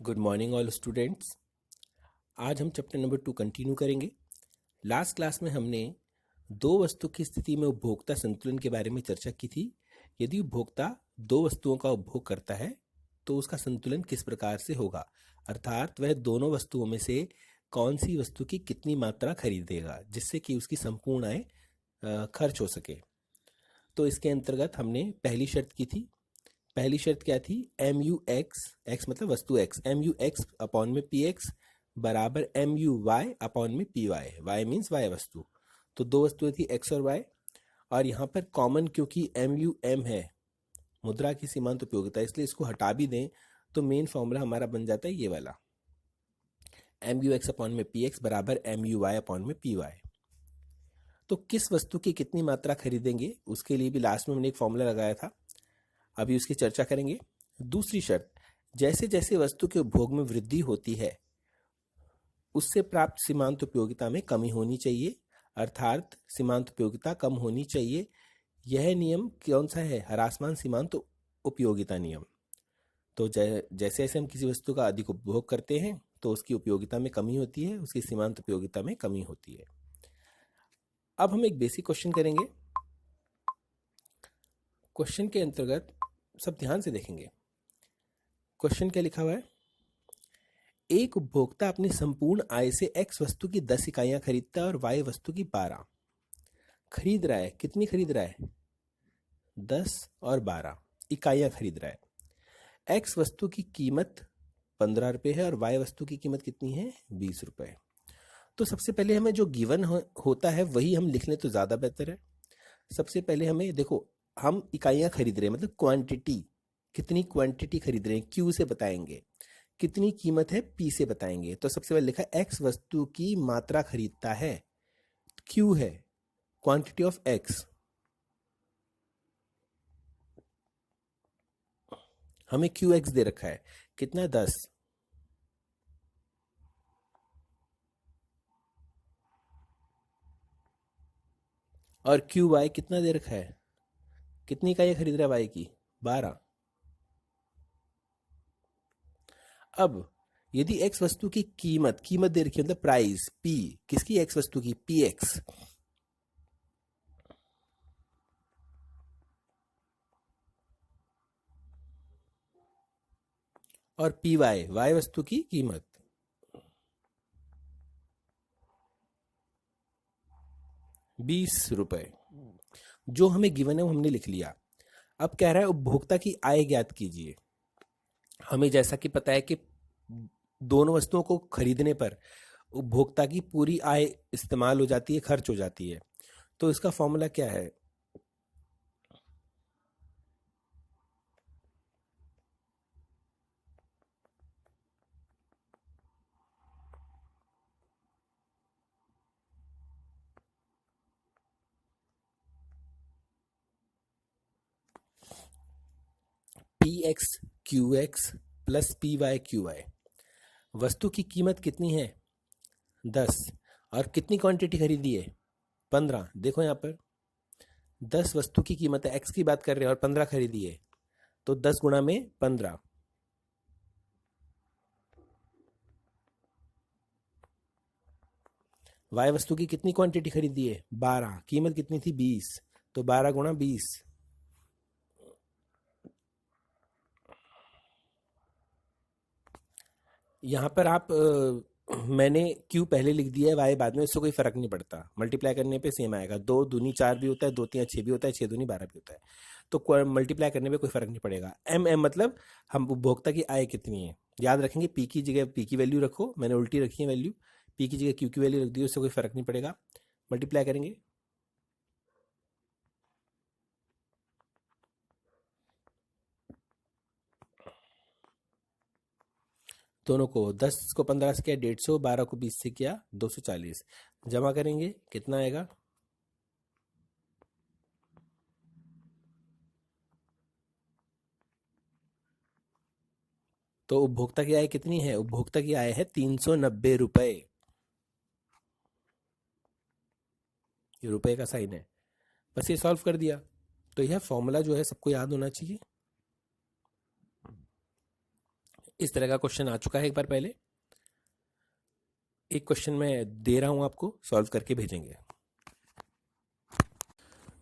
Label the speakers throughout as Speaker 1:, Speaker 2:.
Speaker 1: Good morning all students. आज हम chapter number 2 continue करेंगे। लास्ट क्लास में हमने दो वस्तु की स्थिति में उपभोक्ता संतुलन के बारे में चर्चा की थी। यदि उपभोक्ता दो वस्तुओं का उपभोग करता है तो उसका संतुलन किस प्रकार से होगा, अर्थात वह दोनों वस्तुओं में से कौन सी वस्तु की कितनी मात्रा खरीदेगा जिससे कि उसकी संपूर्ण आय खर्च हो सके। तो इसके अंतर्गत हमने पहली शर्त की थी। पहली शर्त क्या थी? एम यू एक्स, एक्स मतलब वस्तु X, M U X upon में पी एक्स बराबर एम यू वाई अपॉन में P Y. Y means Y वस्तु। तो दो वस्तुएं थी एक्स और वाई, और यहाँ पर कॉमन क्योंकि एम यू एम है, मुद्रा की सीमांत उपयोगिता, इसलिए इसको हटा भी दें तो मेन फॉर्मूला हमारा बन जाता है ये वाला, एम यू एक्स अपॉन में पी एक्स बराबर एम यू वाई अपॉन में पी वाई। तो किस वस्तु की कितनी मात्रा खरीदेंगे उसके लिए भी लास्ट में हमने एक फॉर्मूला लगाया था, अभी उसकी चर्चा करेंगे। दूसरी शर्त, जैसे जैसे वस्तु के उपभोग में वृद्धि होती है उससे प्राप्त सीमांत उपयोगिता में कमी होनी चाहिए, अर्थात सीमांत उपयोगिता कम होनी चाहिए। यह नियम कौन सा है? ह्रासमान सीमांत उपयोगिता नियम। तो जैसे जैसे हम किसी वस्तु का अधिक उपभोग करते हैं तो उसकी उपयोगिता में कमी होती है, उसकी सीमांत उपयोगिता में कमी होती है। अब हम एक बेसिक क्वेश्चन करेंगे। क्वेश्चन के अंतर्गत सब ध्यान से देखेंगे। क्वेश्चन क्या लिखा हुआ है? एक उपभोक्ता अपनी संपूर्ण आय से एक्स वस्तु की 10 इकाइयां खरीदता है और वाई वस्तु की 12 खरीद रहा है। कितनी खरीद रहा है? 10 और 12 इकाइयां खरीद रहा है। एक्स वस्तु की कीमत 15 रुपये है और वाई वस्तु की कीमत कितनी है? 20 रुपये। तो सबसे पहले हमें जो गिवन होता है वही हम लिख लें तो ज़्यादा बेहतर है। सबसे पहले हमें देखो, हम इकाइयां खरीद रहे हैं मतलब क्वांटिटी, कितनी क्वांटिटी खरीद रहे हैं क्यू से बताएंगे, कितनी कीमत है पी से बताएंगे। तो सबसे पहले लिखा एक्स वस्तु की मात्रा खरीदता है, क्यू है क्वांटिटी ऑफ एक्स, हमें क्यू एक्स दे रखा है कितना? 10। और क्यू वाई कितना दे रखा है? कितनी इकाइयां खरीद रहा है वाई की? 12। अब यदि एक्स वस्तु की कीमत, कीमत दे रखी है मतलब प्राइस पी, किसकी? एक्स वस्तु की, पी एक्स, और पी वाई, वाई वस्तु की कीमत 20 रुपए। जो हमें गिवन है वो हमने लिख लिया। अब कह रहा है उपभोक्ता की आय ज्ञात कीजिए। हमें जैसा कि पता है कि दोनों वस्तुओं को खरीदने पर उपभोक्ता की पूरी आय इस्तेमाल हो जाती है, खर्च हो जाती है। तो इसका फॉर्मूला क्या है? P X Q X plus P Y Q Y. वस्तु की कीमत कितनी है? 10। और कितनी क्वांटिटी खरीदी है? 15। देखो यहाँ पर 10 वस्तु की कीमत है, एक्स की बात कर रहे हैं, और 15 खरीदी है, तो 10 गुणा में 15। वाई वस्तु की कितनी क्वांटिटी खरीदी है? 12। कीमत कितनी थी? 20। तो 12 गुणा 20। यहाँ पर आप मैंने क्यू पहले लिख दिया है, वाई बाद में, इससे कोई फर्क नहीं पड़ता, मल्टीप्लाई करने पे सेम आएगा। 2 दूनी 4 भी होता है, 2 3 6 भी होता है, 6 दूनी 12 भी होता है। तो मल्टीप्लाई करने पे कोई फर्क नहीं पड़ेगा। एम एम मतलब हम उपभोक्ता की आय कितनी है, याद रखेंगे। पी की जगह पी की वैल्यू रखो, मैंने उल्टी रखी है वैल्यू, पी की जगह क्यू की वैल्यू रख दी, उससे कोई फर्क नहीं पड़ेगा। मल्टीप्लाई करेंगे दोनों को, 10 को 15 से किया 150, 12 को 20 से किया 240। जमा करेंगे कितना आएगा? तो उपभोक्ता की आय कितनी है? उपभोक्ता की आय है 390 रुपए। ये रुपए का साइन है। बस ये सॉल्व कर दिया। तो यह फॉर्मूला जो है सबको याद होना चाहिए। इस तरह का क्वेश्चन आ चुका है एक बार पहले। एक क्वेश्चन मैं दे रहा हूं आपको, सॉल्व करके भेजेंगे।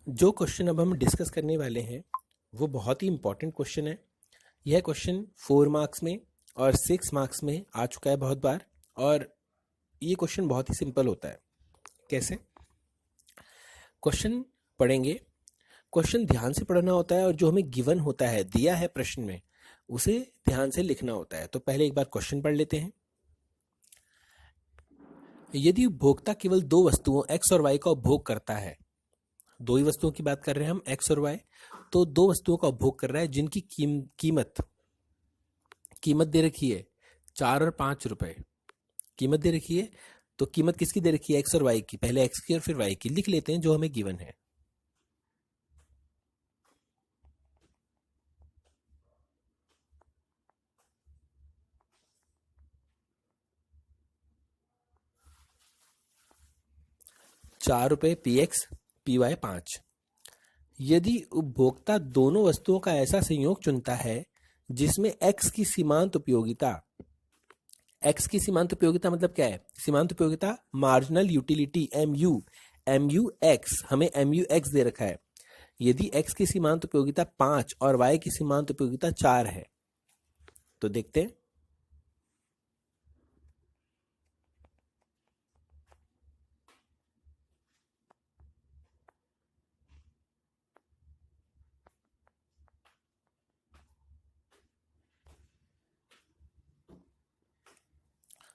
Speaker 1: जो क्वेश्चन अब हम डिस्कस करने वाले हैं वो बहुत ही इंपॉर्टेंट क्वेश्चन है। यह क्वेश्चन 4 मार्क्स में और 6 मार्क्स में आ चुका है बहुत बार, और ये क्वेश्चन बहुत ही सिंपल होता है। कैसे? क्वेश्चन पढ़ेंगे, क्वेश्चन ध्यान से पढ़ना होता है, और जो हमें गिवन होता है, दिया है प्रश्न में, उसे ध्यान से लिखना होता है। तो पहले एक बार क्वेश्चन पढ़ लेते हैं। यदि उपभोक्ता केवल दो वस्तुओं x और y का उपभोग करता है, दो ही वस्तुओं की बात कर रहे हैं हम, x और y, तो दो वस्तुओं का उपभोग कर रहा है जिनकी कीमत दे रखी है 4 और 5 रुपए। कीमत दे रखी है, तो कीमत किसकी दे रखी है? x और y की। पहले x की और फिर y की लिख लेते हैं जो हमें गिवन है। ₹4 px py 5। यदि उपभोक्ता दोनों वस्तुओं का ऐसा संयोग चुनता है जिसमें x की सीमांत उपयोगिता मतलब क्या है? सीमांत उपयोगिता मार्जिनल यूटिलिटी MU x, हमें MU x दे रखा है। यदि x की सीमांत उपयोगिता 5 और y की सीमांत उपयोगिता 4 है, तो देखते हैं।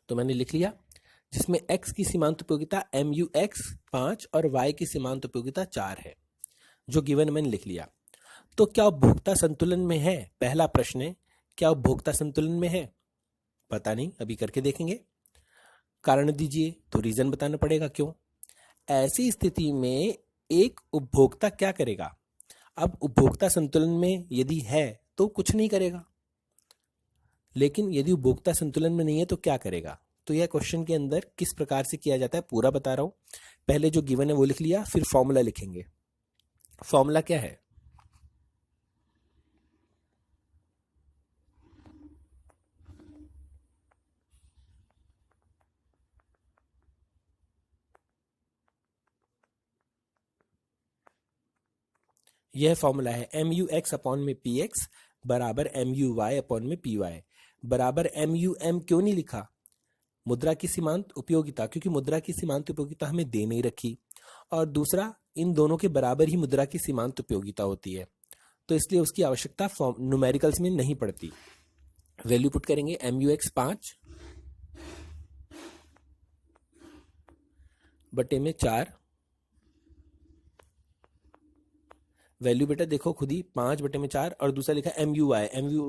Speaker 1: तो मैंने लिख लिया, जिसमें x की सीमांत उपयोगिता MU x 5 और y की सीमांत उपयोगिता 4 है, जो गिवन मैंने लिख लिया। तो क्या उपभोक्ता संतुलन में है? पहला प्रश्न है, क्या उपभोक्ता संतुलन में है? पता नहीं, अभी करके देखेंगे। कारण दीजिए, तो रीजन बताना पड़ेगा क्यों। ऐसी स्थिति में एक उपभोक्ता क्या करेगा? अब उपभोक्ता संतुलन में यदि है तो कुछ नहीं करेगा, लेकिन यदि उपभोक्ता संतुलन में नहीं है तो क्या करेगा? तो यह क्वेश्चन के अंदर किस प्रकार से किया जाता है पूरा बता रहा हूं। पहले जो गिवन है वो लिख लिया, फिर फॉर्मूला लिखेंगे। फॉर्मूला क्या है? यह फॉर्मूला है MU x अपॉन में PX बराबर MU y अपॉन में PY बराबर MU M। क्यों नहीं लिखा? मुद्रा की सीमांत उपयोगिता, क्योंकि मुद्रा की सीमांत उपयोगिता हमें दे नहीं रखी, और दूसरा, इन दोनों के बराबर ही मुद्रा की सीमांत उपयोगिता होती है, तो इसलिए उसकी आवश्यकता न्यूमेरिकल्स में नहीं पड़ती। वैल्यू पुट करेंगे, MU x 5 बटे में 4। वैल्यू बेटा देखो खुद ही, 5 बटे में 4, और दूसरा लिखा MU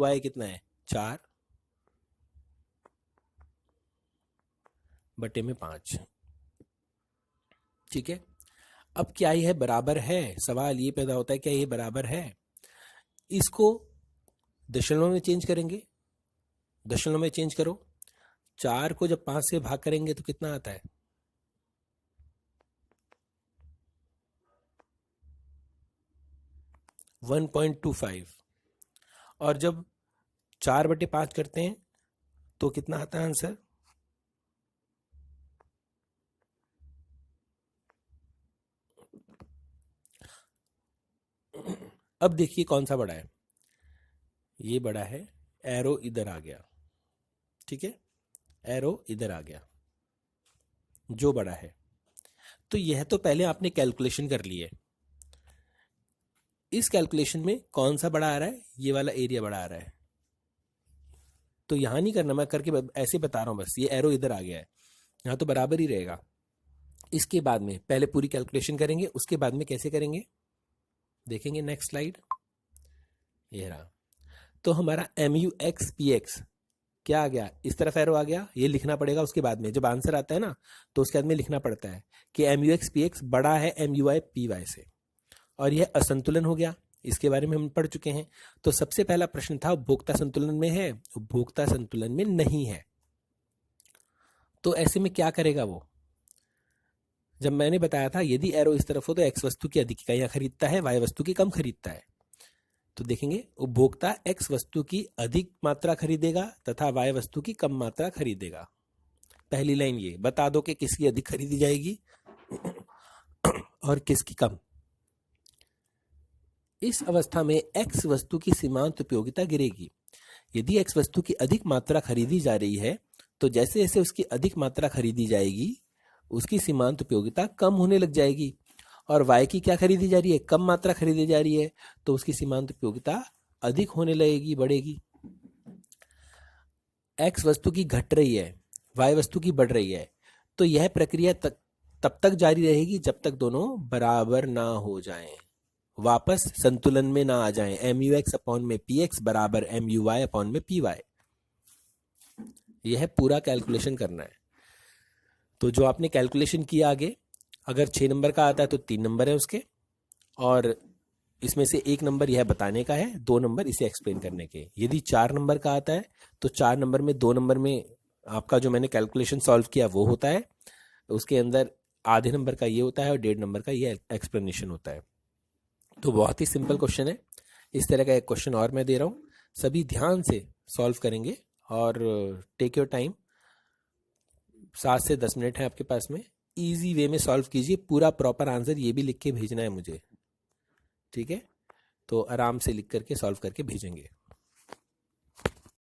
Speaker 1: y कितना है? 4 बटे में 5। ठीक है। अब क्या ये बराबर है? सवाल ये पैदा होता है, क्या ये बराबर है? इसको दशमलव में चेंज करेंगे। दशमलव में चेंज करो, 4 को जब 5 से भाग करेंगे तो कितना आता है? 1.25। और जब 4 बटे 5 करते हैं तो कितना आता है आंसर? अब देखिए कौन सा बड़ा है। ये बड़ा है, एरो इधर आ गया। ठीक है, एरो इधर आ गया, जो बड़ा है। तो यह तो पहले आपने कैलकुलेशन कर ली है। इस कैलकुलेशन में कौन सा बड़ा आ रहा है? ये वाला एरिया बड़ा आ रहा है। तो यहां नहीं करना, मैं करके ऐसे बता रहा हूं बस। ये एरो इधर आ गया है, यहां तो बराबर ही रहेगा। इसके बाद में पहले पूरी कैलकुलेशन करेंगे, उसके बाद में कैसे करेंगे देखेंगे। नेक्स्ट स्लाइड, ये रहा। तो हमारा MU x PX क्या आ गया? इस तरफ एरो आ गया, ये लिखना पड़ेगा उसके बाद में। जब आंसर आता है ना, तो उसके बाद में लिखना पड़ता है कि MU x PX बड़ा है MU y PY से, और यह असंतुलन हो गया। इसके बारे में हम पढ़ चुके हैं। तो सबसे पहला प्रश्न था, उपभोक्ता संतुलन में है? उपभोक्ता संतुलन में नहीं है। तो ऐसे में क्या करेगा वो? जब मैंने बताया था, यदि एरो इस तरफ हो तो x वस्तु की अधिक इकाइयां खरीदता है, y वस्तु की कम खरीदता है। तो देखेंगे उपभोक्ता x वस्तु की अधिक मात्रा खरीदेगा तथा y वस्तु की कम मात्रा खरीदेगा। पहली लाइन ये बता दो कि किसकी अधिक खरीदी जाएगी और किसकी कम। इस अवस्था में x वस्तु की सीमांत उपयोगिता गिरेगी। यदि x वस्तु की अधिक मात्रा खरीदी जा रही है तो जैसे जैसे उसकी अधिक मात्रा खरीदी जाएगी उसकी सीमांत उपयोगिता कम होने लग जाएगी। और y की क्या खरीदी जा रही है, कम मात्रा खरीदी जा रही है, तो उसकी सीमांत उपयोगिता अधिक होने लगेगी, बढ़ेगी। x वस्तु की घट रही है, y वस्तु की बढ़ रही है, तो यह प्रक्रिया तब तक जारी रहेगी जब तक दोनों बराबर ना हो जाएं, वापस संतुलन में ना आ जाएं। MUX अपॉन में PX बराबर MUY अपॉन में PY। यह पूरा कैलकुलेशन करना है। तो जो आपने कैलकुलेशन किया आगे, अगर 6 नंबर का आता है तो 3 नंबर है उसके, और इसमें से 1 नंबर यह बताने का है, 2 नंबर इसे एक्सप्लेन करने के। यदि 4 नंबर का आता है तो 4 नंबर में 2 नंबर में आपका जो मैंने कैलकुलेशन सॉल्व किया वो होता है, उसके अंदर आधे नंबर का ये होता है और 1.5 नंबर का ये एक्सप्लेनेशन होता है। तो बहुत ही सिंपल क्वेश्चन है। इस तरह का एक क्वेश्चन और मैं दे रहा हूँ, सभी ध्यान से सॉल्व करेंगे और टेक योर टाइम। 7 से 10 मिनट है आपके पास में, इजी वे में सॉल्व कीजिए। पूरा प्रॉपर आंसर ये भी लिख के भेजना है मुझे, ठीक है? तो आराम से लिख करके सॉल्व करके भेजेंगे।